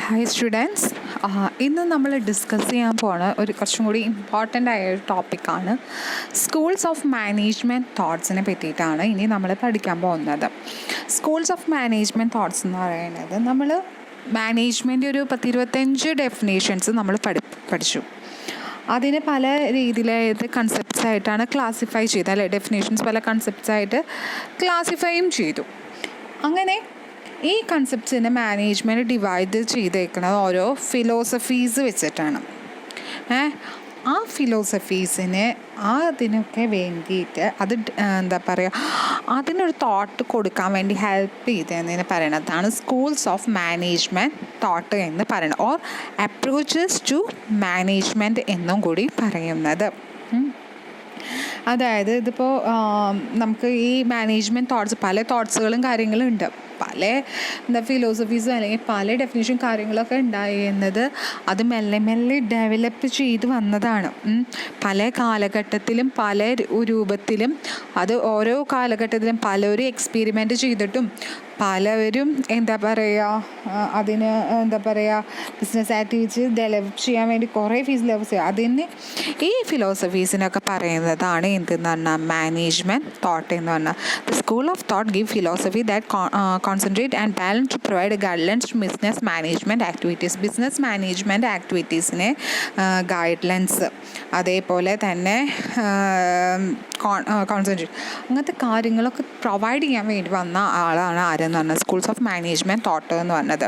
Hi students, ഇന്ന് നമ്മൾ discuss ചെയ്യാൻ പോണ കുറച്ചും കൂടി ഇമ്പോർട്ടൻ്റ് ആയ ഒരു ടോപ്പിക്കാണ് സ്കൂൾസ് ഓഫ് മാനേജ്മെൻറ്റ് തോട്ട്സിനെ പറ്റിയിട്ടാണ് ഇനി നമ്മൾ പഠിക്കാൻ പോകുന്നത്. സ്കൂൾസ് ഓഫ് മാനേജ്മെൻറ്റ് തോട്ട്സ് എന്ന് പറയുന്നത് നമ്മൾ മാനേജ്മെൻറ്റ് ഒരു 10-25 ഡെഫിനേഷൻസ് നമ്മൾ പഠിച്ചു. അതിന് പല രീതിയിലായിട്ട് കൺസെപ്റ്റ്സ് ആയിട്ടാണ് ക്ലാസിഫൈ ചെയ്തത്, അല്ലെ? ഡെഫിനേഷൻസ് പല കൺസെപ്റ്റ്സ് ആയിട്ട് ക്ലാസിഫൈയും ചെയ്തു. അങ്ങനെ ഈ കൺസെപ്റ്റ്സിനെ മാനേജ്മെൻറ്റ് ഡിവൈഡ് ചെയ്തേക്കുന്നത് ഓരോ ഫിലോസഫീസ് വെച്ചിട്ടാണ്. ആ ഫിലോസഫീസിന് അതിനൊക്കെ വേണ്ടിയിട്ട് അതിനൊരു തോട്ട് കൊടുക്കാൻ വേണ്ടി ഹെൽപ്പ് ചെയ്തതെന്ന് പറയുന്നതാണ് സ്കൂൾസ് ഓഫ് മാനേജ്മെൻറ്റ് തോട്ട് എന്ന് പറയുന്നത്, ഓർ അപ്രോച്ചസ് ടു മാനേജ്മെൻറ്റ് എന്നും കൂടി പറയുന്നത്. അതായത് ഇതിപ്പോൾ നമുക്ക് ഈ മാനേജ്മെൻറ്റ് തോട്ട്സ് പല തോട്ട്സുകളും കാര്യങ്ങളും ഉണ്ട്, പല ഫിലോസഫീസും അല്ലെങ്കിൽ പല ഡെഫിനേഷൻ കാര്യങ്ങളൊക്കെ ഉണ്ടായിരുന്നത് അത് മെല്ലെ മെല്ലെ ഡെവലപ്പ് ചെയ്ത് വന്നതാണ്. പല കാലഘട്ടത്തിലും പല രൂപത്തിലും അത് ഓരോ കാലഘട്ടത്തിലും പലരും എക്സ്പെരിമെൻ്റ് ചെയ്തിട്ടും പലവരും അതിന് ബിസിനസ് ആക്ടിവിറ്റി ഡെവലപ്പ് ചെയ്യാൻ വേണ്ടി കുറേ ഫിലോസഫി അതിന് ഈ ഫിലോസഫീസിനൊക്കെ പറയുന്നതാണ് എന്തെന്ന് പറഞ്ഞാൽ മാനേജ്മെൻറ്റ് തോട്ട് എന്ന് പറഞ്ഞാൽ. The school of thought give philosophy that concentrate and balance to provide guidelines to business management activities. Business management ആക്ടിവിറ്റീസിനെ ഗൈഡ്ലൈൻസ്, അതേപോലെ തന്നെ കോൺസെൻട്രേറ്റ്, അങ്ങനത്തെ കാര്യങ്ങളൊക്കെ പ്രൊവൈഡ് ചെയ്യാൻ വേണ്ടി വന്ന ആളാണ് ആരെന്ന് പറഞ്ഞത് സ്കൂൾസ് ഓഫ് മാനേജ്മെൻറ്റ് തോട്ട് എന്ന് പറഞ്ഞത്.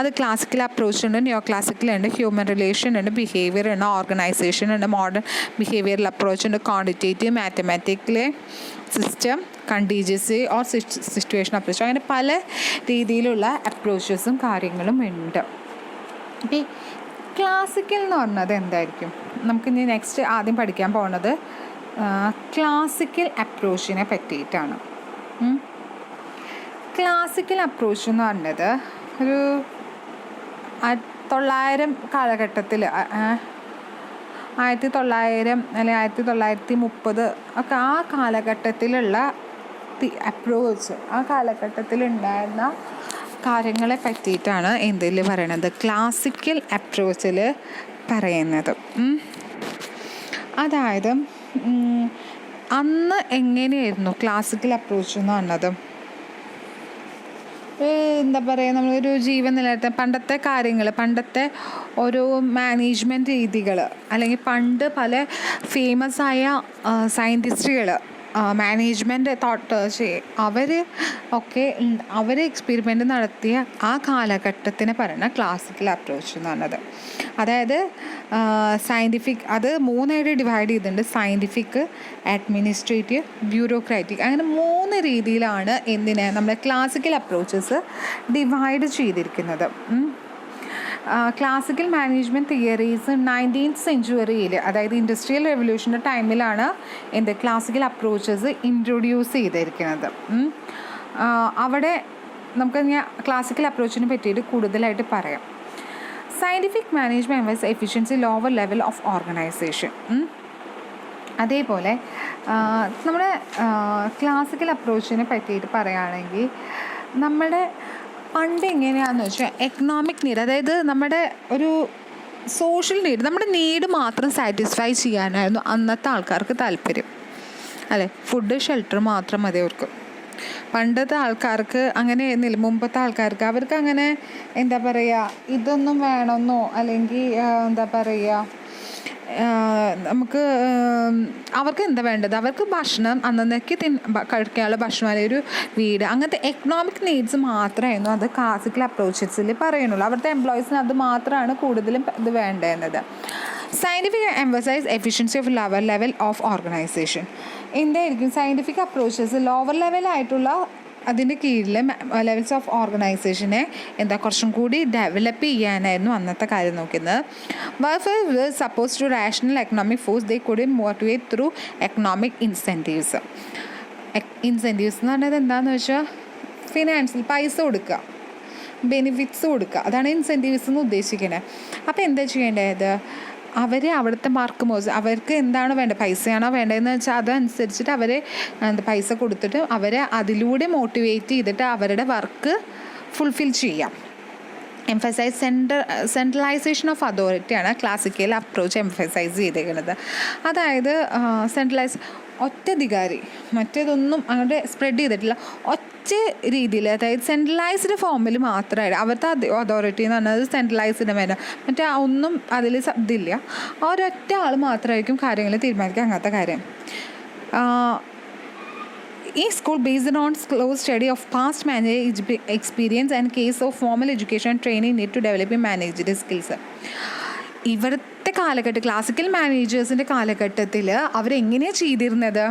അത് ക്ലാസിക്കൽ അപ്രോച്ച് ഉണ്ട്, നിയോ ക്ലാസിക്കൽ ഉണ്ട്, ഹ്യൂമൻ റിലേഷൻ ഉണ്ട്, ബിഹേവിയർ ഉണ്ട്, ഓർഗനൈസേഷൻ ഉണ്ട്, മോഡേൺ ബിഹേവിയറൽ അപ്രോച്ച് ഉണ്ട്, quantitative, mathematical system, contingency or situation approach, അങ്ങനെ പല രീതിയിലുള്ള അപ്രോച്ചസും കാര്യങ്ങളും ഉണ്ട്. ഈ ക്ലാസിക്കൽ എന്ന് പറഞ്ഞത് എന്തായിരിക്കും? നമുക്കിനി നെക്സ്റ്റ് ആദ്യം പഠിക്കാൻ പോകുന്നത് ക്ലാസിക്കൽ അപ്രോച്ചിനെ പറ്റിയിട്ടാണ്. ക്ലാസിക്കൽ അപ്രോച്ച് എന്ന് പറഞ്ഞത് ഒരു 1900 കാലഘട്ടത്തിൽ 1900 അല്ലെങ്കിൽ 1930 ഒക്കെ ആ കാലഘട്ടത്തിലുള്ള അപ്രോച്ച്, ആ കാലഘട്ടത്തിലുണ്ടായിരുന്ന കാര്യങ്ങളെ പറ്റിയിട്ടാണ് എന്തിൽ പറയണത്, ക്ലാസിക്കൽ അപ്രോച്ചിൽ പറയുന്നത്. അതായത് അന്ന് എങ്ങനെയായിരുന്നു ക്ലാസിക്കൽ അപ്രോച്ച് എന്ന് പറഞ്ഞത്? നമ്മളൊരു ജീവൻ നിലനിർത്താൻ പണ്ടത്തെ കാര്യങ്ങൾ, പണ്ടത്തെ ഓരോ മാനേജ്മെൻറ്റ് രീതികൾ, അല്ലെങ്കിൽ പണ്ട് പല ഫേമസ് ആയ സയൻറ്റിസ്റ്റുകൾ മാനേജ്മെൻറ്റ് തോട്ട് അവർ എക്സ്പെരിമെൻ്റ് നടത്തിയ ആ കാലഘട്ടത്തിന് പറയുന്ന ക്ലാസിക്കൽ അപ്രോച്ച് എന്ന് പറഞ്ഞത്. അതായത് സയൻറ്റിഫിക്, അത് 3 ഡിവൈഡ് ചെയ്തിട്ടുണ്ട്: സയൻറ്റിഫിക്, അഡ്മിനിസ്ട്രേറ്റീവ്, ബ്യൂറോക്രാറ്റിക്, അങ്ങനെ 3 രീതിയിലാണ് നമ്മുടെ ക്ലാസിക്കൽ അപ്രോച്ചസ് ഡിവൈഡ് ചെയ്തിരിക്കുന്നത്. ക്ലാസിക്കൽ മാനേജ്മെൻറ്റ് തിയറീസ് 19th സെഞ്ച്വറിയിൽ, അതായത് ഇൻഡസ്ട്രിയൽ റെവല്യൂഷൻ്റെ ടൈമിലാണ് ക്ലാസിക്കൽ അപ്രോച്ചസ് ഇൻട്രൊഡ്യൂസ് ചെയ്തിരിക്കുന്നത്. അവിടെ നമുക്ക് ക്ലാസിക്കൽ അപ്രോച്ചിനെ പറ്റിയിട്ട് കൂടുതലായിട്ട് പറയാം. Scientific management emphasise efficiency, lower level of organisation. അതേപോലെ നമ്മുടെ ക്ലാസിക്കൽ അപ്രോച്ചിനെ പറ്റിയിട്ട് പറയുകയാണെങ്കിൽ നമ്മുടെ പണ്ട് എങ്ങനെയാണെന്ന് വെച്ചാൽ എക്കണോമിക് നീഡ്, അതായത് നമ്മുടെ ഒരു സോഷ്യൽ നീഡ്, നമ്മുടെ നീഡ് മാത്രം സാറ്റിസ്ഫൈ ചെയ്യാനായിരുന്നു അന്നത്തെ ആൾക്കാർക്ക് താല്പര്യം, അല്ലേ? ഫുഡ്, ഷെൽട്ടർ മാത്രം മതി അവർക്ക്. പണ്ടത്തെ ആൾക്കാർക്ക് അങ്ങനെ ആയിരുന്നില്ല. മുമ്പത്തെ ആൾക്കാർക്ക് അവർക്ക് അങ്ങനെ ഇതൊന്നും വേണമെന്നോ അല്ലെങ്കിൽ നമുക്ക് അവർക്ക് എന്താ വേണ്ടത്, അവർക്ക് ഭക്ഷണം, അന്നേക്ക് കഴിക്കാനുള്ള ഭക്ഷണം, അല്ലെങ്കിൽ ഒരു വീട്, അങ്ങനത്തെ എക്കണോമിക് നീഡ്സ് മാത്രമായിരുന്നു അത് ക്ലാസിക്കൽ അപ്രോച്ചസിൽ പറയുന്നുള്ളൂ. അവിടുത്തെ എംപ്ലോയീസിന് അത് മാത്രമാണ് കൂടുതലും ഇത് വേണ്ടത്. Scientific emphasise efficiency of lower level of organisation. എന്തായിരിക്കും സയൻറ്റിഫിക് അപ്രോച്ചസ് ലോവർ ലെവലായിട്ടുള്ള അതിൻ്റെ കീഴിൽ ലെവൽസ് ഓഫ് ഓർഗനൈസേഷനെ കുറച്ചും കൂടി ഡെവലപ്പ് ചെയ്യാനായിരുന്നു അന്നത്തെ കാര്യം നോക്കുന്നത്. Welfare suppose to rational economic force they could motivate through economic incentives. Incentives എന്ന് പറഞ്ഞത് എന്താണെന്ന് വെച്ചാൽ ഫിനാൻഷ്യൽ പൈസ കൊടുക്കുക, ബെനിഫിറ്റ്സ് കൊടുക്കുക, അതാണ് ഇൻസെൻറ്റീവ്സ് എന്ന് ഉദ്ദേശിക്കുന്നത്. അപ്പോൾ എന്താ ചെയ്യേണ്ടത്? അവിടുത്തെ അവർക്ക് എന്താണ് വേണ്ടത്, പൈസയാണോ വേണ്ടതെന്ന് വെച്ചാൽ അതനുസരിച്ചിട്ട് പൈസ കൊടുത്തിട്ട് അവരെ അതിലൂടെ മോട്ടിവേറ്റ് ചെയ്തിട്ട് അവരുടെ വർക്ക് ഫുൾഫിൽ ചെയ്യാം. എംഫസൈസ് സെൻട്രലൈസേഷൻ ഓഫ് അതോറിറ്റിയാണ് ക്ലാസിക്കൽ അപ്രോച്ച് എംഫസൈസ് ചെയ്തേക്കുന്നത്. അതായത് സെൻട്രലൈസ് ഒറ്റധികാരി, മറ്റേതൊന്നും അങ്ങോട്ട് സ്പ്രെഡ് ചെയ്തിട്ടില്ല, ഒറ്റ രീതിയിൽ, അതായത് സെൻട്രലൈസ്ഡ് ഫോമിൽ മാത്രമായിട്ട് അവരുടെ അതോറിറ്റി എന്ന് പറഞ്ഞത് സെൻട്രലൈസ്ഡ് വേണം, മറ്റേ ഒന്നും അതിൽ ഇതില്ല, ഒരൊറ്റ ആൾ മാത്രമായിരിക്കും കാര്യങ്ങൾ തീരുമാനിക്കുക. അങ്ങനത്തെ കാര്യം ഈ school based on close study of past manage experience and case of formal education training need to develop manager skills. ഇവിടുത്തെ കാലഘട്ടം ക്ലാസിക്കൽ മാനേജേഴ്സിൻ്റെ കാലഘട്ടത്തിൽ അവരെങ്ങനെയാണ് ചെയ്തിരുന്നത്?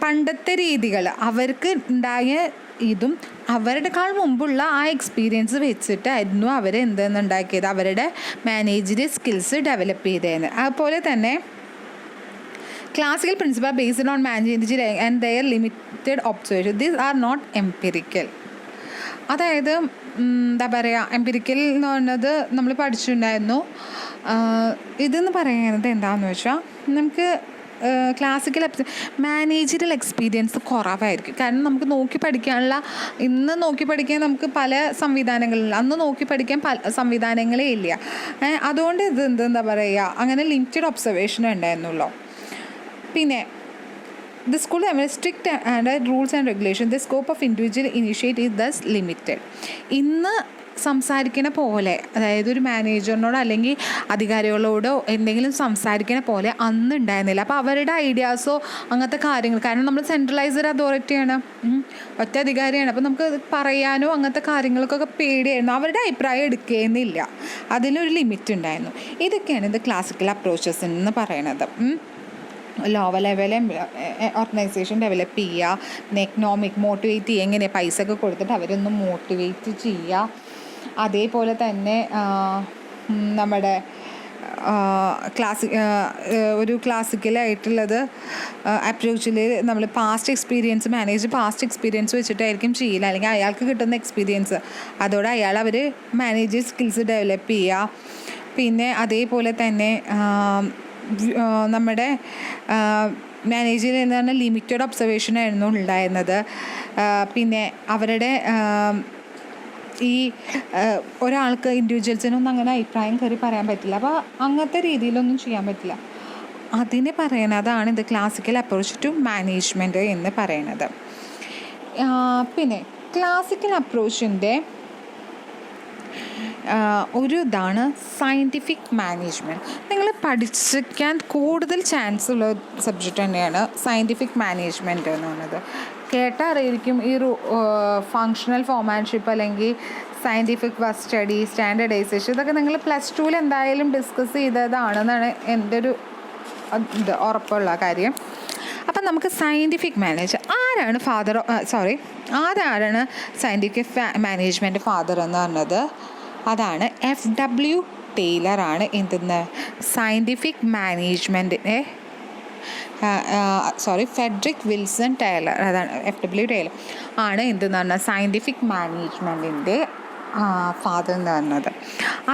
പണ്ടത്തെ രീതികൾ അവർക്ക് ഉണ്ടായ ഇതും അവരുടെക്കാൾ മുമ്പുള്ള ആ എക്സ്പീരിയൻസ് വെച്ചിട്ടായിരുന്നു അവർ എന്തെന്നുണ്ടാക്കിയത്, അവരുടെ മാനേജറിയൽ സ്കിൽസ് ഡെവലപ്പ് ചെയ്തതെന്ന്. അതുപോലെ തന്നെ classical principles are based on managerial and their limited observation. These are not empirical. അതായത് എന്താ പറയുക, എംപിരിക്കൽ എന്ന് പറയുന്നത് നമ്മൾ പഠിച്ചിട്ടുണ്ടായിരുന്നു. ഇതെന്ന് പറയുന്നത് എന്താണെന്ന് വെച്ചാൽ നമുക്ക് ക്ലാസിക്കൽ മാനേജറിയൽ എക്സ്പീരിയൻസ് കുറവായിരിക്കും. കാരണം നമുക്ക് നോക്കി പഠിക്കാനുള്ള, ഇന്ന് നോക്കി പഠിക്കാൻ നമുക്ക് പല സംവിധാനങ്ങളില്ല, അന്ന് നോക്കി പഠിക്കാൻ പല സംവിധാനങ്ങളേ ഇല്ല. അതുകൊണ്ട് ഇത് എന്താ പറയുക, അങ്ങനെ ലിമിറ്റഡ് ഒബ്സർവേഷൻ ഉണ്ടായിരുന്നുള്ളൂ. പിന്നെ the school strict and rules and regulation, the scope of individual initiate is thus limited. ഇന്ന് സംസാരിക്കണ പോലെ, അതായത് ഒരു മാനേജറിനോടോ അല്ലെങ്കിൽ അധികാരികളോടോ എന്തെങ്കിലും സംസാരിക്കണ പോലെ അന്ന് ഉണ്ടായിരുന്നില്ല. അപ്പോൾ അവരുടെ ഐഡിയാസോ അങ്ങനത്തെ കാര്യങ്ങൾ, കാരണം നമ്മൾ സെൻട്രലൈസ്ഡ് അതോറിറ്റിയാണ്, ഒറ്റ അധികാരിയാണ്, അപ്പോൾ നമുക്ക് പറയാനോ അങ്ങനത്തെ കാര്യങ്ങൾക്കൊക്കെ പേടിയായിരുന്നു, അവരുടെ അഭിപ്രായം എടുക്കുകയെന്നില്ല, അതിലൊരു ലിമിറ്റ് ഉണ്ടായിരുന്നു. ഇതൊക്കെയാണ് ഇത് ക്ലാസിക്കൽ അപ്രോച്ചസ് എന്ന് പറയണത്. ലോവർ ലെവൽ ഓർഗനൈസേഷൻ ഡെവലപ്പ് ചെയ്യുക, പിന്നെ എക്കണോമിക് മോട്ടിവേറ്റ് ചെയ്യുക, എങ്ങനെ പൈസ ഒക്കെ കൊടുത്തിട്ട് അവരൊന്ന് മോട്ടിവേറ്റ് ചെയ്യുക. അതേപോലെ തന്നെ നമ്മുടെ ഒരു ക്ലാസിക്കലായിട്ടുള്ളത് അപ്രോച്ചിൽ നമ്മൾ പാസ്റ്റ് എക്സ്പീരിയൻസ് വെച്ചിട്ടായിരിക്കും ചെയ്യില്ല, അല്ലെങ്കിൽ അയാൾക്ക് കിട്ടുന്ന എക്സ്പീരിയൻസ് അതോടെ അവർ മാനേജർ സ്കിൽസ് ഡെവലപ്പ് ചെയ്യുക. പിന്നെ അതേപോലെ തന്നെ നമ്മുടെ മാനേജർ എന്ന് പറഞ്ഞാൽ ലിമിറ്റഡ് ഒബ്സർവേഷൻ ആയിരുന്നു ഉണ്ടായിരുന്നത്. പിന്നെ അവരുടെ ഈ ഒരാൾക്ക് ഇൻഡിവിജ്വൽസിനൊന്നും അങ്ങനെ അഭിപ്രായം കയറി പറയാൻ പറ്റില്ല, അപ്പോൾ അങ്ങനത്തെ രീതിയിലൊന്നും ചെയ്യാൻ പറ്റില്ല. അതിന് പറയുന്നതാണ് ഇത് ക്ലാസിക്കൽ അപ്രോച്ച് ടു മാനേജ്മെൻറ്റ് എന്ന് പറയുന്നത്. പിന്നെ ക്ലാസിക്കൽ അപ്രോച്ചിൻ്റെ ഒരു ഇതാണ് സയൻറ്റിഫിക് മാനേജ്മെൻറ്റ്. നിങ്ങൾ പഠിച്ചിരിക്കാൻ കൂടുതൽ ചാൻസ് ഉള്ള സബ്ജക്റ്റ് തന്നെയാണ് സയൻറ്റിഫിക് മാനേജ്മെൻറ്റ് എന്ന് പറയുന്നത്. കേട്ടറിയിരിക്കും ഈ ഫങ്ഷണൽ ഫോമാൻഷിപ്പ് അല്ലെങ്കിൽ സയൻറ്റിഫിക് വർക്ക് സ്റ്റഡി, സ്റ്റാൻഡേർഡൈസേഷൻ, ഇതൊക്കെ നിങ്ങൾ പ്ലസ് ടുവിൽ എന്തായാലും ഡിസ്കസ് ചെയ്തതാണെന്നാണ് എൻ്റെ ഒരു ഉറപ്പുള്ള കാര്യം. അപ്പം നമുക്ക് സയൻറ്റിഫിക് ആരാണ് സയൻറ്റിഫിക് മാനേജ്മെൻറ്റ് ഫാദർ എന്ന് പറഞ്ഞത്? അതാണ് FW ടൈലറാണ്. എന്തെന്ന് സയൻറ്റിഫിക് മാനേജ്മെൻറ്റിനെ ഫെഡറിക് വിൽസൺ ടൈലർ, അതാണ് FW ടൈലർ ആണ് എന്തെന്ന് പറഞ്ഞാൽ സയൻറ്റിഫിക് മാനേജ്മെൻറ്റിൻ്റെ ഫാദർ എന്ന് പറഞ്ഞത്.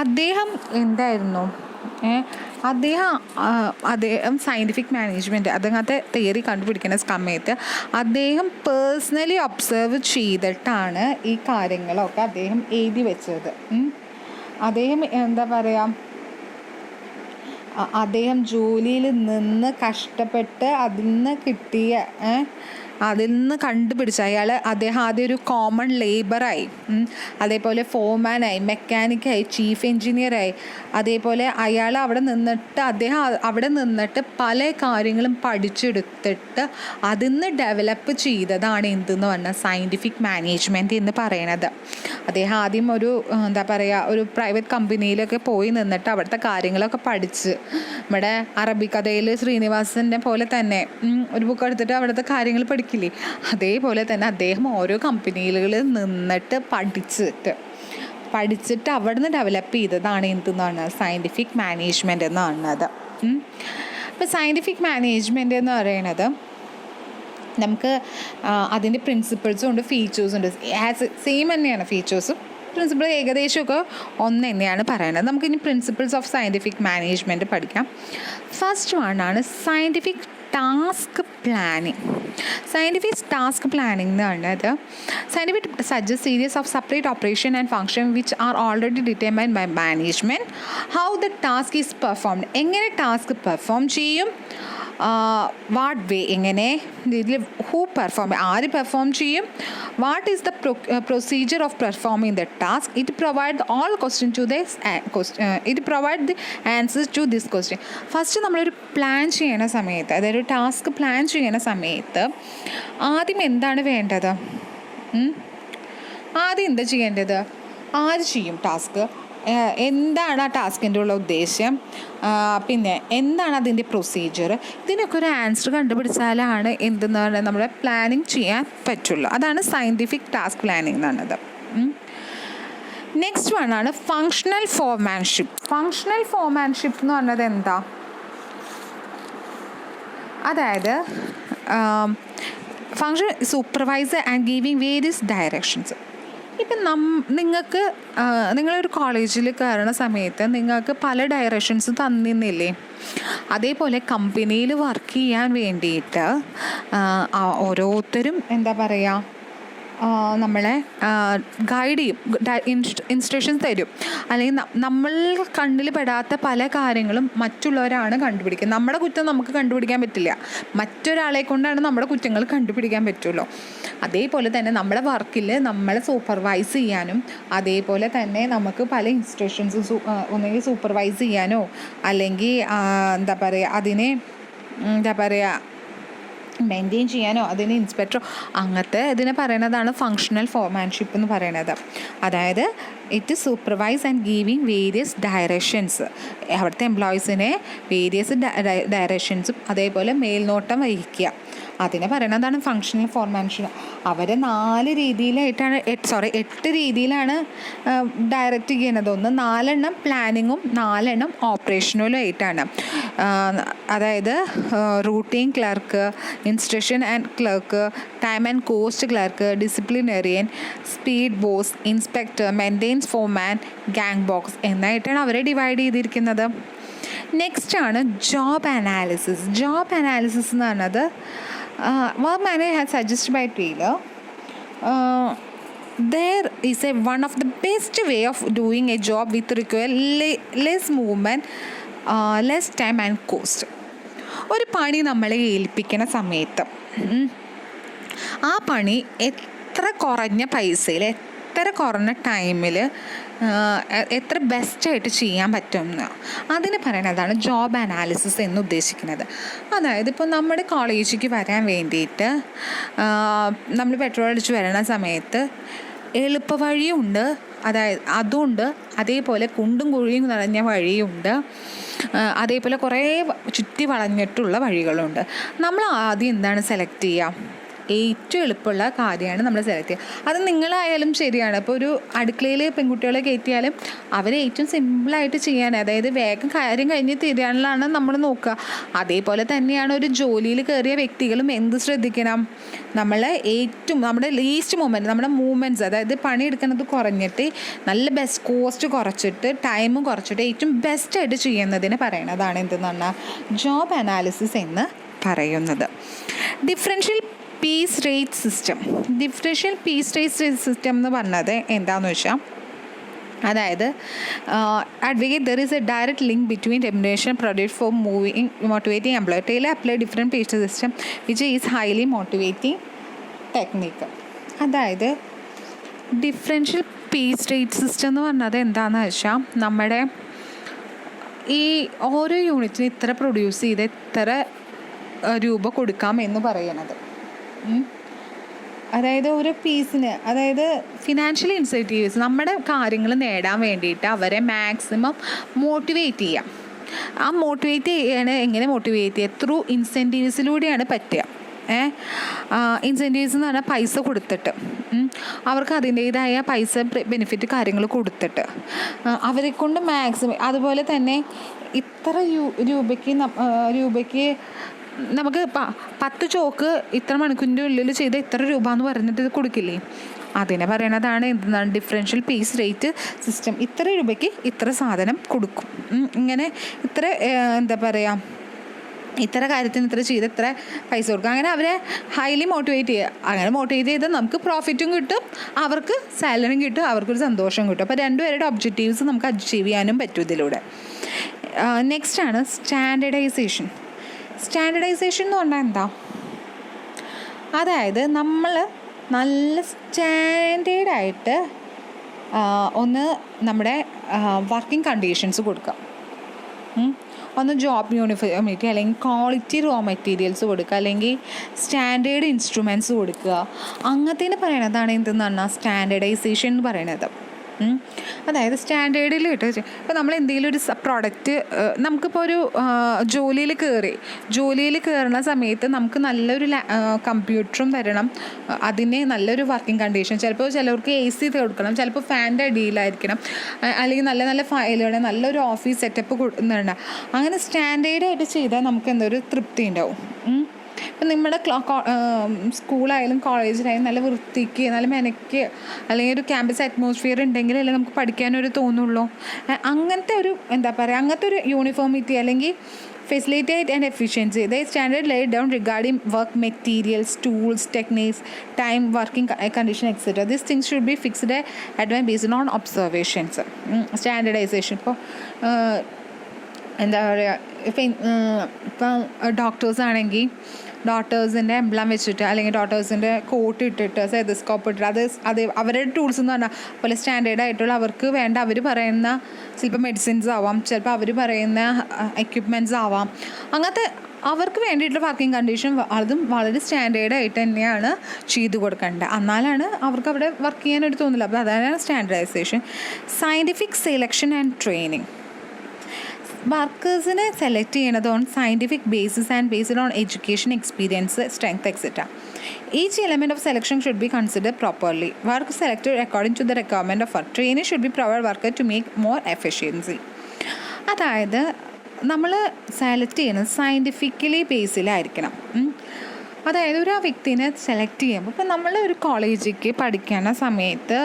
അദ്ദേഹം എന്തായിരുന്നു? അദ്ദേഹം സയൻറ്റിഫിക് മാനേജ്മെൻറ്റ് അതങ്ങനത്തെ തിയറി കണ്ടുപിടിക്കുന്ന സമയത്ത് അദ്ദേഹം പേഴ്സണലി ഒബ്സർവ് ചെയ്തിട്ടാണ് ഈ കാര്യങ്ങളൊക്കെ അദ്ദേഹം എഴുതി വെച്ചത്. അദ്ദേഹം എന്താ പറയുക, അദ്ദേഹം ജോലിയിൽ നിന്ന് കഷ്ടപ്പെട്ട് അതിൽ നിന്ന് കിട്ടിയ അതിൽ നിന്ന് കണ്ടുപിടിച്ച അദ്ദേഹം ആദ്യം ഒരു കോമൺ ലേബറായി, അതേപോലെ ഫോർമാനായി, മെക്കാനിക്കായി, ചീഫ് എൻജിനീയറായി, അതേപോലെ അദ്ദേഹം അവിടെ നിന്നിട്ട് പല കാര്യങ്ങളും പഠിച്ചെടുത്തിട്ട് അതിൽ നിന്ന് ഡെവലപ്പ് ചെയ്തതാണ് എന്തെന്ന് പറഞ്ഞാൽ സയൻറ്റിഫിക് മാനേജ്മെൻറ്റ് എന്ന് പറയണത്. അദ്ദേഹം ആദ്യം ഒരു പ്രൈവറ്റ് കമ്പനിയിലൊക്കെ പോയി നിന്നിട്ട് അവിടുത്തെ കാര്യങ്ങളൊക്കെ പഠിച്ച്, നമ്മുടെ അറബിക്കഥയിൽ ശ്രീനിവാസൻ്റെ പോലെ തന്നെ ഒരു ബുക്ക് എടുത്തിട്ട് അവിടുത്തെ കാര്യങ്ങൾ പഠിക്കില്ലേ, അതേപോലെ തന്നെ അദ്ദേഹം ഓരോ കമ്പനികളിൽ നിന്നിട്ട് പഠിച്ചിട്ട് അവിടെ നിന്ന് ഡെവലപ്പ് ചെയ്തതാണ് എന്തെന്നാണ് സയൻറ്റിഫിക് മാനേജ്മെൻറ്റ് എന്ന് പറയുന്നത്. അപ്പോൾ സയൻറ്റിഫിക് മാനേജ്മെൻറ്റ് എന്ന് പറയുന്നത് നമുക്ക് അതിൻ്റെ പ്രിൻസിപ്പിൾസും ഉണ്ട്, ഫീച്ചേഴ്സും ഉണ്ട്. സെയിം തന്നെയാണ് ഫീച്ചേഴ്സും പ്രിൻസിപ്പിൾ ഏകദേശമൊക്കെ ഒന്ന് തന്നെയാണ് പറയുന്നത്. നമുക്കിനി പ്രിൻസിപ്പിൾസ് ഓഫ് സയൻറ്റിഫിക് മാനേജ്മെൻറ്റ് പഠിക്കാം. ഫസ്റ്റ് വണ്ണാണ് scientific task planning. Scientific task planning എന്ന് പറഞ്ഞത് scientific suggest series of separate operation and function which are already determined by management. How the task is performed, എങ്ങനെ ടാസ്ക് പെർഫോം ചെയ്യും, what way, എങ്ങനെ ഇതിൽ who perform, ആര് perform ചെയ്യും, what is the procedure of performing the task, it provide all question to it provide the answers to this question. First നമ്മളൊരു plan ചെയ്യണ സമയത്ത്, അതായത് ഒരു ടാസ്ക് പ്ലാൻ ചെയ്യണ സമയത്ത് ആദ്യം എന്താണ് വേണ്ടത്, ആദ്യം എന്താ ചെയ്യേണ്ടത്, ആര് ചെയ്യും ടാസ്ക്, എന്താണ് ആ ടാസ്കിൻ്റെ ഉള്ള ഉദ്ദേശ്യം, പിന്നെ എന്താണ് അതിൻ്റെ പ്രൊസീജിയർ, ഇതിനൊക്കെ ഒരു ആൻസർ കണ്ടുപിടിച്ചാലാണ് എന്തെന്ന് പറഞ്ഞാൽ നമ്മുടെ പ്ലാനിങ് ചെയ്യാൻ പറ്റുള്ളൂ. അതാണ് സയൻറ്റിഫിക് ടാസ്ക് പ്ലാനിങ് എന്ന് പറയുന്നത്. നെക്സ്റ്റ് വൺ ആണ് ഫങ്ഷണൽ ഫോർമാൻഷിപ്പ്. ഫങ്ഷണൽ ഫോർമാൻഷിപ്പ് എന്ന് പറഞ്ഞത് എന്താ, അതായത് function supervisor and giving various directions. ഇപ്പം നിങ്ങൾക്ക് നിങ്ങളൊരു കോളേജിൽ കയറുന്ന സമയത്ത് നിങ്ങൾക്ക് പല ഡയറക്ഷൻസ് തന്നിരുന്നില്ലേ, അതേപോലെ കമ്പനിയിൽ വർക്ക് ചെയ്യാൻ വേണ്ടിയിട്ട് ഓരോരുത്തരും എന്താ പറയുക, നമ്മളെ ഗൈഡ് ചെയ്യും, ഇൻസ്ട്രക്ഷൻസ് തരും. അല്ലെങ്കിൽ നമ്മൾ കണ്ണിൽ പെടാത്ത പല കാര്യങ്ങളും മറ്റുള്ളവരാണ് കണ്ടുപിടിക്കുക. നമ്മുടെ കുറ്റം നമുക്ക് കണ്ടുപിടിക്കാൻ പറ്റില്ല, മറ്റൊരാളെ കൊണ്ടാണ് നമ്മുടെ കുറ്റങ്ങൾ കണ്ടുപിടിക്കാൻ പറ്റുള്ളൂ. അതേപോലെ തന്നെ നമ്മുടെ വർക്കിൽ നമ്മളെ സൂപ്പർവൈസ് ചെയ്യാനും അതേപോലെ തന്നെ നമുക്ക് പല ഇൻസ്ട്രക്ഷൻസ് ഒന്നെങ്കിൽ സൂപ്പർവൈസ് ചെയ്യാനോ അല്ലെങ്കിൽ എന്താ പറയുക അതിനെ എന്താ പറയുക മെയിൻറ്റെയിൻ ചെയ്യാനോ അതിന് ഇൻസ്പെക്ടറോ അങ്ങനത്തെ ഇതിനെ പറയുന്നതാണ് ഫങ്ഷണൽ ഫോർമാൻഷിപ്പ് എന്ന് പറയുന്നത്. അതായത് it supervise and giving various directions, അവിടുത്തെ എംപ്ലോയീസിനെ വേരിയസ് ഡയറക്ഷൻസും അതേപോലെ മേൽനോട്ടം വഹിക്കുക, അതിനെ പറയുന്നതാണ് ഫങ്ഷണൽ ഫോർമാൻഷിപ്പ്. അവർ 4 രീതിയിലായിട്ടാണ് 8 രീതിയിലാണ് ഡയറക്റ്റ് ചെയ്യുന്നത്. 4 പ്ലാനിങ്ങും 4 ഓപ്പറേഷണലും ആയിട്ടാണ്. അതായത് routing clerk, instruction and clerk, time and cost clerk, disciplinarian, speed boss, inspector, maintenance foreman, gang boss എന്നായിട്ടാണ് അവരെ ഡിവൈഡ് ചെയ്തിരിക്കുന്നത്. നെക്സ്റ്റ് ആണ് ജോബ് അനാലിസിസ്. ജോബ് അനാലിസിസ് എന്ന് പറഞ്ഞത് work manager has suggested by Taylor. There is one of the best way of doing a job with require less movement, less time and cost. ഒരു പണി നമ്മളെ ഏൽപ്പിക്കുന്ന സമയത്ത് ആ പണി എത്ര കുറഞ്ഞ പൈസയിൽ എത്ര കുറഞ്ഞ ടൈമിൽ എത്ര ബെസ്റ്റായിട്ട് ചെയ്യാൻ പറ്റുമെന്ന് അതിന് പറയുന്നതാണ് ജോബ് അനാലിസിസ് എന്ന് ഉദ്ദേശിക്കുന്നത്. അതായത് ഇപ്പോൾ നമ്മുടെ കോളേജിലേക്ക് വരാൻ വേണ്ടിയിട്ട് നമ്മൾ പെട്രോൾ അടിച്ച് വരണ സമയത്ത് എളുപ്പവഴിയുണ്ട്, അതായത് അതുണ്ട്, അതേപോലെ കുണ്ടും കുഴിയും നിറഞ്ഞ വഴിയുണ്ട്, അതേപോലെ കുറേ ചുറ്റി വളഞ്ഞിട്ടുള്ള വഴികളുണ്ട്. നമ്മൾ ആദ്യം എന്താണ് സെലക്ട് ചെയ്യുക, ഏറ്റവും എളുപ്പമുള്ള കാര്യമാണ് നമ്മൾ സെലക്ട് ചെയ്യുക. അത് നിങ്ങളായാലും ശരിയാണ്. ഇപ്പോൾ ഒരു അടുക്കളയിൽ പെൺകുട്ടികളെ കയറ്റിയാലും അവരെ ഏറ്റവും സിമ്പിളായിട്ട് ചെയ്യാൻ, അതായത് വേഗം കാര്യം കഴിഞ്ഞ് തീരാനുള്ളതാണ് നമ്മൾ നോക്കുക. അതേപോലെ തന്നെയാണ് ഒരു ജോലിയിൽ കയറിയ വ്യക്തികളും എന്ത് ശ്രദ്ധിക്കണം, നമ്മുടെ ലീസ്റ്റ് നമ്മുടെ മൂവ്മെൻറ്റ്സ്, അതായത് പണിയെടുക്കുന്നത് കുറഞ്ഞിട്ട് നല്ല ബെസ്റ്റ് കോസ്റ്റ് കുറച്ചിട്ട് ടൈമും കുറച്ചിട്ട് ഏറ്റവും ബെസ്റ്റായിട്ട് ചെയ്യുന്നതിന് പറയണതാണ് എന്തെന്ന് പറഞ്ഞാൽ ജോബ് അനാലിസിസ് എന്ന് പറയുന്നത്. Differential piece rate system. Differential piece rate system എന്ന് പറഞ്ഞത് എന്താണെന്ന് വെച്ചാൽ, അതായത് advocate there is a direct link between remuneration product for motivating employee. Taylor applied different pay system which is highly motivating technique. അതായത് differential piece rate system എന്ന് പറഞ്ഞത് എന്താണെന്ന് വെച്ചാൽ, നമ്മുടെ ഈ ഓരോ യൂണിറ്റിന് ഇത്ര പ്രൊഡ്യൂസ് ചെയ്ത് ഇത്ര രൂപ കൊടുക്കാം എന്ന് പറയണത്. അതായത് ഒരു പീസിന്, അതായത് ഫിനാൻഷ്യൽ ഇൻസെൻറ്റീവ്സ് നമ്മുടെ കാര്യങ്ങൾ നേടാൻ വേണ്ടിയിട്ട് അവരെ മാക്സിമം മോട്ടിവേറ്റ് ചെയ്യാം. ആ മോട്ടിവേറ്റ് ചെയ്യണ എങ്ങനെ മോട്ടിവേറ്റ് ചെയ്യുക, ത്രൂ ഇൻസെൻറ്റീവ്സിലൂടെയാണ് പറ്റുക. ഇൻസെൻറ്റീവ്സ് എന്ന് പറഞ്ഞാൽ പൈസ കൊടുത്തിട്ട് അവർക്ക് അതിൻ്റേതായ പൈസ ബെനിഫിറ്റ് കാര്യങ്ങൾ കൊടുത്തിട്ട് അവരെ കൊണ്ട് മാക്സിമം, അതുപോലെ തന്നെ ഇത്ര രൂപയ്ക്ക് നമുക്ക് 10 ചോക്ക് ഇത്ര മണിക്കൂറിൻ്റെ ഉള്ളിൽ ചെയ്ത ഇത്ര രൂപ എന്ന് പറഞ്ഞിട്ട് ഇത് കൊടുക്കില്ലേ, അതിനെ പറയണതാണ് എന്താണ് ഡിഫറൻഷ്യൽ പീസ് റേറ്റ് സിസ്റ്റം. ഇത്ര രൂപയ്ക്ക് ഇത്ര സാധനം കൊടുക്കും, ഇങ്ങനെ ഇത്ര എന്താ പറയുക ഇത്ര കാര്യത്തിന് ഇത്ര ചെയ്ത് ഇത്ര പൈസ കൊടുക്കുക, അങ്ങനെ അവരെ ഹൈലി മോട്ടിവേറ്റ് ചെയ്യുക. അങ്ങനെ മോട്ടിവേറ്റ് ചെയ്താൽ നമുക്ക് പ്രോഫിറ്റും കിട്ടും, അവർക്ക് സാലറിയും കിട്ടും, അവർക്കൊരു സന്തോഷം കിട്ടും. അപ്പോൾ രണ്ടുപേരുടെ ഒബ്ജക്റ്റീവ്സ് നമുക്ക് അച്ചീവ് ചെയ്യാനും പറ്റും ഇതിലൂടെ. നെക്സ്റ്റാണ് സ്റ്റാൻഡേർഡൈസേഷൻ. സ്റ്റാൻഡേർഡൈസേഷൻ എന്ന് പറഞ്ഞാൽ എന്താ? അതായത് നമ്മൾ നല്ല സ്റ്റാൻഡേർഡായിട്ട് ഒന്ന് നമ്മുടെ വർക്കിംഗ് കണ്ടീഷൻസ് കൊടുക്കുക. ഒന്ന് ജോബ് യൂണിഫോമിറ്റി, അല്ലെങ്കിൽ ക്വാളിറ്റി റോ മെറ്റീരിയൽസ് കൊടുക്കുക, അല്ലെങ്കിൽ സ്റ്റാൻഡേർഡ് ഇൻസ്ട്രുമെൻറ്റ്സ് കൊടുക്കുക. അങ്ങനത്തേന് പറയണതാണ് എന്തെന്ന് പറഞ്ഞാൽ സ്റ്റാൻഡേർഡൈസേഷൻ എന്ന് പറയണത്. അതായത് സ്റ്റാൻഡേർഡിൽ ഇട്ട് ഇപ്പോൾ നമ്മൾ എന്തെങ്കിലും ഒരു പ്രോഡക്റ്റ്, നമുക്കിപ്പോൾ ഒരു ജോലിയിൽ കയറുന്ന സമയത്ത് നമുക്ക് നല്ലൊരു കമ്പ്യൂട്ടറും തരണം, അതിന് നല്ലൊരു വർക്കിംഗ് കണ്ടീഷൻ. ചിലപ്പോൾ ചിലവർക്ക് AC കൊടുക്കണം, ചിലപ്പോൾ ഫാനിൻ്റെ അടിയിലായിരിക്കണം, അല്ലെങ്കിൽ നല്ല നല്ല ഫയലുകൾ, നല്ലൊരു ഓഫീസ് സെറ്റപ്പ് കൊടുക്കുന്നുണ്ട്. അങ്ങനെ സ്റ്റാൻഡേർഡായിട്ട് ചെയ്താൽ നമുക്ക് എന്തൊരു തൃപ്തി ഉണ്ടാവും. ഇപ്പം നമ്മുടെ സ്കൂളായാലും കോളേജിലായാലും നല്ല വൃത്തിക്ക് നല്ല മെനക്ക് അല്ലെങ്കിൽ ഒരു ക്യാമ്പസ് അറ്റ്മോസ്ഫിയർ ഉണ്ടെങ്കിലല്ലേ നമുക്ക് പഠിക്കാനൊരു തോന്നുള്ളൂ. അങ്ങനത്തെ ഒരു എന്താ പറയുക, അങ്ങനത്തെ ഒരു യൂണിഫോമിറ്റി അല്ലെങ്കിൽ facilitate and efficiency. The standard laid down regarding work materials, tools, techniques, time, working condition, etc. These things should be fixed at based on observations. Standardization. ഇപ്പോൾ എന്താ പറയുക, ഇപ്പം ഡോക്ടേഴ്സ് ആണെങ്കിൽ ഡോക്ടേഴ്സിൻ്റെ എംബ്ലം വെച്ചിട്ട്, അല്ലെങ്കിൽ ഡോക്ടേഴ്സിൻ്റെ കോട്ട് ഇട്ടിട്ട്, സെതസ്കോപ്പ് ഇട്ടിട്ട്, അത് അവരുടെ ടൂൾസ് എന്ന് പറഞ്ഞാൽ പോലെ സ്റ്റാൻഡേർഡായിട്ടുള്ള അവർക്ക് വേണ്ട അവർ പറയുന്ന ചിലപ്പോൾ മെഡിസിൻസ് ആവാം, ചിലപ്പോൾ അവർ പറയുന്ന എക്യുപ്മെൻറ്റ്സ് ആവാം. അങ്ങനത്തെ അവർക്ക് വേണ്ടിയിട്ടുള്ള വർക്കിംഗ് കണ്ടീഷൻ അതും വളരെ സ്റ്റാൻഡേർഡായിട്ട് തന്നെയാണ് ചെയ്തു കൊടുക്കേണ്ടത്. എന്നാലാണ് അവർക്ക് അവിടെ വർക്ക് ചെയ്യാനായിട്ട് തോന്നില്ല. അപ്പോൾ അതാണ് standardisation. Scientific selection and training. വർക്കേഴ്സിനെ സെലക്ട് ചെയ്യണത് on scientific basis and based on education, experience, strength, etcetera. Each element of selection should be considered properly. Work selected according to the requirement of work. Training should be provided worker to make more efficiency. അതായത് നമ്മൾ select ചെയ്യുന്നത് scientifically ബേസിലായിരിക്കണം. അതായത് ഒരു വ്യക്തിനെ select ചെയ്യുമ്പോൾ, ഇപ്പോൾ നമ്മൾ ഒരു കോളേജിലേക്ക് പഠിക്കുന്ന സമയത്ത്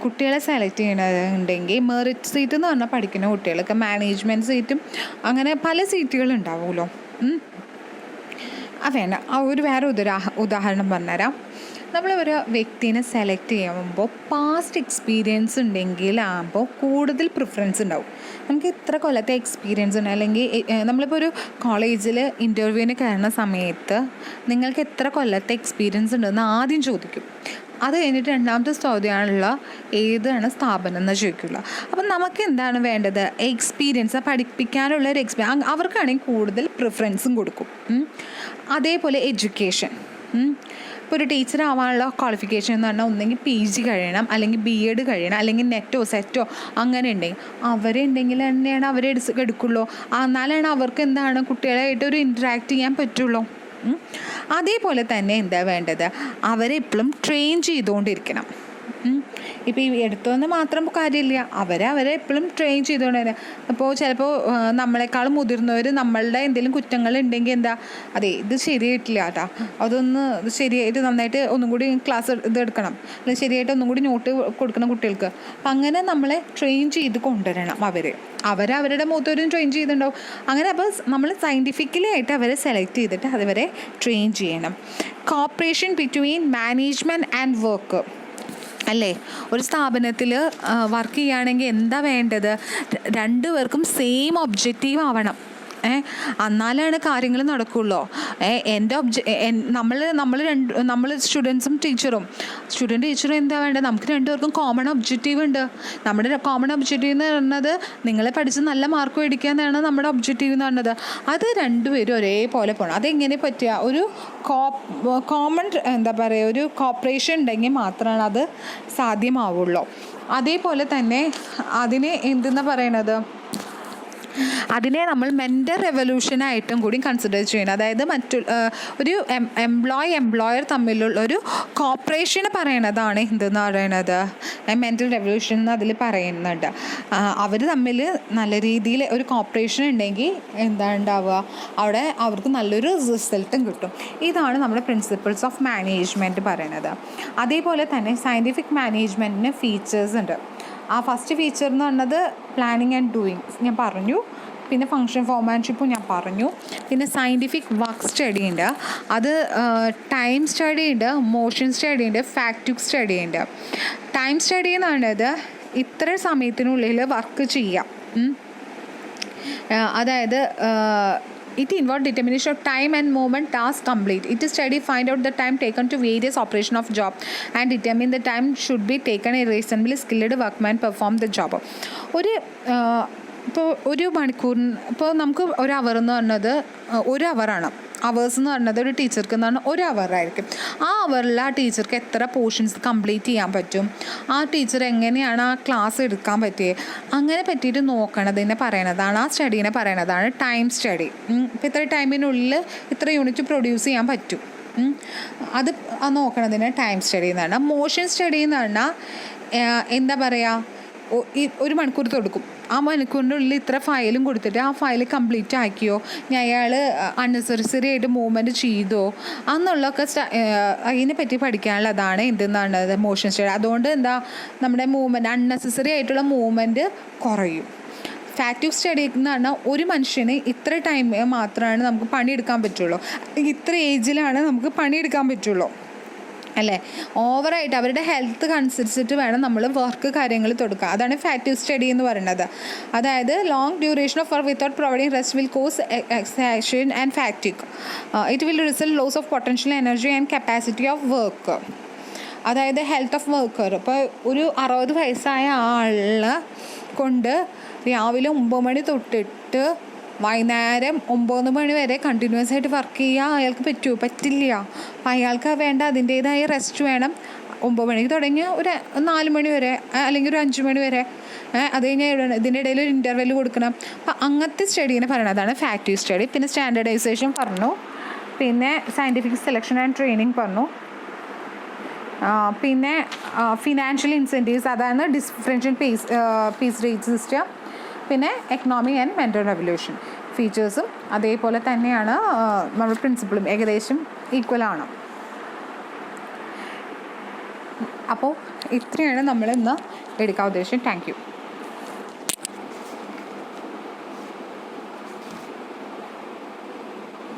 കുട്ടികളെ സെലക്ട് ചെയ്യണമെന്നുണ്ടെങ്കിൽ മെറിറ്റ് സീറ്റ് എന്ന് പറഞ്ഞാൽ പഠിക്കുന്ന കുട്ടികൾക്ക് മാനേജ്മെൻറ്റ് സീറ്റും അങ്ങനെ പല സീറ്റുകളുണ്ടാവുമല്ലോ. വേണ്ട വേറെ ഉദാഹരണം പറഞ്ഞുതരാം. നമ്മൾ ഒരു വ്യക്തിനെ സെലക്ട് ചെയ്യുമ്പോൾ പാസ്റ്റ് എക്സ്പീരിയൻസ് ഉണ്ടെങ്കിലാകുമ്പോൾ കൂടുതൽ പ്രിഫറൻസ് ഉണ്ടാവും. നമുക്ക് ഇത്ര കൊല്ലത്തെ എക്സ്പീരിയൻസ് ഉണ്ട്, അല്ലെങ്കിൽ നമ്മളിപ്പോൾ ഒരു കോളേജിൽ ഇൻ്റർവ്യൂവിന് കയറുന്ന സമയത്ത് നിങ്ങൾക്ക് എത്ര കൊല്ലത്തെ എക്സ്പീരിയൻസ് ഉണ്ടെന്ന് ആദ്യം ചോദിക്കും. അത് കഴിഞ്ഞിട്ട് രണ്ടാമത്തെ ചോദ്യമാണുള്ള ഏതാണ് സ്ഥാപനം എന്ന് ചോദിക്കില്ല. അപ്പം നമുക്ക് എന്താണ് വേണ്ടത്? എക്സ്പീരിയൻസ്, പഠിപ്പിക്കാനുള്ള ഒരു എക്സ്പീരിയൻസ്. അവർക്കാണെങ്കിൽ കൂടുതൽ പ്രിഫറൻസും കൊടുക്കും. അതേപോലെ എഡ്യൂക്കേഷൻ. ഇപ്പോൾ ഒരു ടീച്ചർ ആവാനുള്ള ക്വാളിഫിക്കേഷൻ എന്ന് പറഞ്ഞാൽ ഒന്നെങ്കിൽ PG കഴിയണം, അല്ലെങ്കിൽ BEd കഴിയണം, അല്ലെങ്കിൽ നെറ്റോ സെറ്റോ അങ്ങനെ ഉണ്ടെങ്കിൽ അവരുണ്ടെങ്കിൽ തന്നെയാണ് അവരെ എടുക്കുള്ളൂ. എന്നാലാണ് അവർക്ക് എന്താണ് കുട്ടികളായിട്ട് ഒരു ഇൻറ്ററാക്ട് ചെയ്യാൻ പറ്റുള്ളൂ. അതേപോലെ തന്നെ എന്താ വേണ്ടത്? അവരെ എപ്പോഴും ട്രെയിൻ ചെയ്തുകൊണ്ടിരിക്കണം. ഇപ്പോൾ ഈ എടുത്തുവന്ന് മാത്രം കാര്യമില്ല, അവരെ എപ്പോഴും ട്രെയിൻ ചെയ്തുകൊണ്ട് തന്നെ. അപ്പോൾ ചിലപ്പോൾ നമ്മളെക്കാളും മുതിർന്നവർ നമ്മളുടെ എന്തെങ്കിലും കുറ്റങ്ങളുണ്ടെങ്കിൽ എന്താ, അതെ ഇത് ശരിയായിട്ടില്ല കേട്ടോ, അതൊന്ന് ശരിയായിട്ട് നന്നായിട്ട് ഒന്നും കൂടി ക്ലാസ് ഇതെടുക്കണം, അല്ലെങ്കിൽ ശരിയായിട്ട് ഒന്നും കൂടി നോട്ട് കൊടുക്കണം കുട്ടികൾക്ക്. അപ്പം അങ്ങനെ നമ്മളെ ട്രെയിൻ ചെയ്ത് കൊണ്ടുവരണം. അവരവരുടെ മൂത്തവരും ട്രെയിൻ ചെയ്തിട്ടുണ്ടാവും. അങ്ങനെ അപ്പോൾ നമ്മൾ സയൻറ്റിഫിക്കലി ആയിട്ട് അവരെ സെലക്ട് ചെയ്തിട്ട് അതുവരെ ട്രെയിൻ ചെയ്യണം. Corporation between management and work. അല്ലേ, ഒരു സ്ഥാപനത്തിൽ വർക്ക് ചെയ്യുകയാണെങ്കിൽ എന്താ വേണ്ടത്? രണ്ടുപേർക്കും സെയിം ഒബ്ജക്റ്റീവ് ആവണം. എന്നാലാണ് കാര്യങ്ങൾ നടക്കുള്ളൂ. നമ്മൾ സ്റ്റുഡൻസും ടീച്ചറും എന്താ വേണ്ടത്? നമുക്ക് രണ്ടുപേർക്കും കോമൺ ഒബ്ജക്റ്റീവ് ഉണ്ട്. നമ്മുടെ കോമൺ ഒബ്ജക്റ്റീവ് എന്ന് പറയുന്നത് നിങ്ങളെ പഠിച്ച് നല്ല മാർക്ക് മേടിക്കുക എന്നാണ് നമ്മുടെ ഒബ്ജക്റ്റീവ് എന്ന് പറയുന്നത്. അത് രണ്ടുപേരും ഒരേപോലെ പോകണം. അതെങ്ങനെ പറ്റുക? ഒരു കോമൺ എന്താ പറയുക, ഒരു കോപ്പറേഷൻ ഉണ്ടെങ്കിൽ മാത്രമാണ് അത് സാധ്യമാവുള്ളൂ. അതേപോലെ തന്നെ അതിനെ എന്തെന്നാ പറയണത്? അതിനെ നമ്മൾ മെൻ്റൽ റെവല്യൂഷനായിട്ടും കൂടി കൺസിഡർ ചെയ്യണം. അതായത് ഒരു എംപ്ലോയർ തമ്മിലുള്ള ഒരു കോപ്പറേഷന് പറയണതാണ് എന്തെന്ന് പറയണത് മെൻ്റൽ റെവല്യൂഷൻ എന്ന് അതിൽ പറയുന്നുണ്ട്. അവർ തമ്മിൽ നല്ല രീതിയിൽ ഒരു കോപ്പറേഷൻ ഉണ്ടെങ്കിൽ എന്താ ഉണ്ടാവുക? അവിടെ അവർക്ക് നല്ലൊരു റിസൾട്ടും കിട്ടും. ഇതാണ് നമ്മുടെ പ്രിൻസിപ്പിൾസ് ഓഫ് മാനേജ്മെൻറ്റ് പറയണത്. അതേപോലെ തന്നെ സയൻറ്റിഫിക് മാനേജ്മെൻറ്റിന് ഫീച്ചേഴ്സ് ഉണ്ട്. ആ ഫസ്റ്റ് ഫീച്ചർ എന്ന് പറഞ്ഞത് പ്ലാനിങ് ആൻഡ് ഡൂയിങ് ഞാൻ പറഞ്ഞു. പിന്നെ ഫങ്ഷൻ ഫോർമാൻഷിപ്പും ഞാൻ പറഞ്ഞു. പിന്നെ സയൻറ്റിഫിക് വർക്ക് സ്റ്റഡി ഉണ്ട്, അത് ടൈം സ്റ്റഡി ഉണ്ട്, മോഷൻ സ്റ്റഡി ഉണ്ട്, ഫാക്റ്റ് സ്റ്റഡി ഉണ്ട്. ടൈം സ്റ്റഡി എന്ന് പറയുന്നത് ഇത്ര സമയത്തിനുള്ളിൽ വർക്ക് ചെയ്യാം. അതായത് it involves determination of time and moment task complete. It is study find out the time taken to various operation of job and determine the time should be taken a reasonably skilled workman perform the job. ഇപ്പോൾ ഒരു മണിക്കൂറിന് ഇപ്പോൾ നമുക്ക് ഒരു അവർ എന്ന് പറഞ്ഞത് ഒരു അവറാണ്. Hours എന്ന് പറഞ്ഞത് ഒരു ടീച്ചർക്ക് എന്ന് പറഞ്ഞാൽ ഒരു അവറായിരിക്കും. ആ അവറിൽ ആ ടീച്ചർക്ക് എത്ര പോർഷൻസ് കംപ്ലീറ്റ് ചെയ്യാൻ പറ്റും, ആ ടീച്ചർ എങ്ങനെയാണ് ആ ക്ലാസ് എടുക്കാൻ പറ്റിയത്, അങ്ങനെ പറ്റിയിട്ട് നോക്കണതിനെ പറയണതാണ്, ആ സ്റ്റഡീനെ പറയണതാണ് ടൈം സ്റ്റഡി. ഇപ്പോൾ ഇത്ര ടൈമിനുള്ളിൽ ഇത്ര യൂണിറ്റ് പ്രൊഡ്യൂസ് ചെയ്യാൻ പറ്റും, അത് നോക്കണതിന് ടൈം സ്റ്റഡി എന്ന് പറഞ്ഞാൽ. മോഷൻ സ്റ്റഡി എന്ന് പറഞ്ഞാൽ എന്താ പറയുക, ഒരു മണിക്കൂർ കൊടുക്കും, ആ മണിക്കൂറിൻ്റെ ഉള്ളിൽ ഇത്ര ഫയലും കൊടുത്തിട്ട് ആ ഫയൽ കംപ്ലീറ്റ് ആക്കിയോ, ഞാൻ അയാൾ അൺനെസസറി ആയിട്ട് മൂവ്മെൻറ്റ് ചെയ്തോ അന്നുള്ളതൊക്കെ അതിനെ പറ്റി പഠിക്കാനുള്ളതാണ് എന്തെന്നാണ് മോഷൻ സ്റ്റഡി. അതുകൊണ്ട് എന്താ നമ്മുടെ മൂവ്മെൻറ്റ് അൺനെസസറി ആയിട്ടുള്ള മൂവ്മെൻറ്റ് കുറയും. ഫാക്റ്റ് സ്റ്റഡി എന്ന് പറഞ്ഞാൽ ഒരു മനുഷ്യന് ഇത്ര ടൈം മാത്രമാണ് നമുക്ക് പണിയെടുക്കാൻ പറ്റുള്ളൂ, ഇത്ര ഏജിലാണ് നമുക്ക് പണിയെടുക്കാൻ പറ്റുള്ളൂ അല്ലേ. ഓവറായിട്ട് അവരുടെ ഹെൽത്ത് അനുസരിച്ചിട്ട് വേണം നമ്മൾ വർക്ക് കാര്യങ്ങൾ തുടക്കുക. അതാണ് ഫാക്റ്റീവ് സ്റ്റഡി എന്ന് പറയുന്നത്. അതായത് long duration of work without providing rest will cause exhaustion and fatigue. It will result loss of potential energy and capacity of work. അതായത് ഹെൽത്ത് ഓഫ് വർക്കർ, ഇപ്പോൾ ഒരു 60 വയസ്സായ ആളെ കൊണ്ട് രാവിലെ 9 മണി തൊട്ടിട്ട് വൈകുന്നേരം 9 മണി വരെ കണ്ടിന്യൂസ് ആയിട്ട് വർക്ക് ചെയ്യുക അയാൾക്ക് പറ്റുമോ? പറ്റില്ല. അപ്പം അയാൾക്ക് വേണ്ട അതിൻ്റേതായ റെസ്റ്റ് വേണം. 9 മണിക്ക് തുടങ്ങി ഒരു 4 മണി വരെ അല്ലെങ്കിൽ ഒരു 5 മണി വരെ, അത് കഴിഞ്ഞാൽ ഇതിൻ്റെ ഇടയിൽ ഒരു ഇൻ്റർവെൽ കൊടുക്കണം. അപ്പം അങ്ങനത്തെ സ്റ്റഡീനെ പറയണതാണ് ഫാക്റ്റീവ് സ്റ്റഡി. പിന്നെ സ്റ്റാൻഡേർഡൈസേഷൻ പറഞ്ഞു, പിന്നെ സയൻറ്റിഫിക് സെലക്ഷൻ ആൻഡ് ട്രെയിനിങ് പറഞ്ഞു, പിന്നെ ഫിനാൻഷ്യൽ ഇൻസെൻറ്റീവ്സ്, അതാണ് ഡിഫറൻഷ്യൽ പീസ് റേറ്റ് സിസ്റ്റം, പിന്നെ എക്കണോമിക് ആൻഡ് മെൻ്റൽ റെവല്യൂഷൻ. ഫീച്ചേഴ്സും അതേപോലെ തന്നെയാണ്, നമ്മുടെ പ്രിൻസിപ്പിളും ഏകദേശം ഈക്വലാണ്. അപ്പോൾ ഇത്രയാണ് നമ്മൾ ഇന്ന് എടുക്കാൻ ഉദ്ദേശിച്ചത്. Thank you.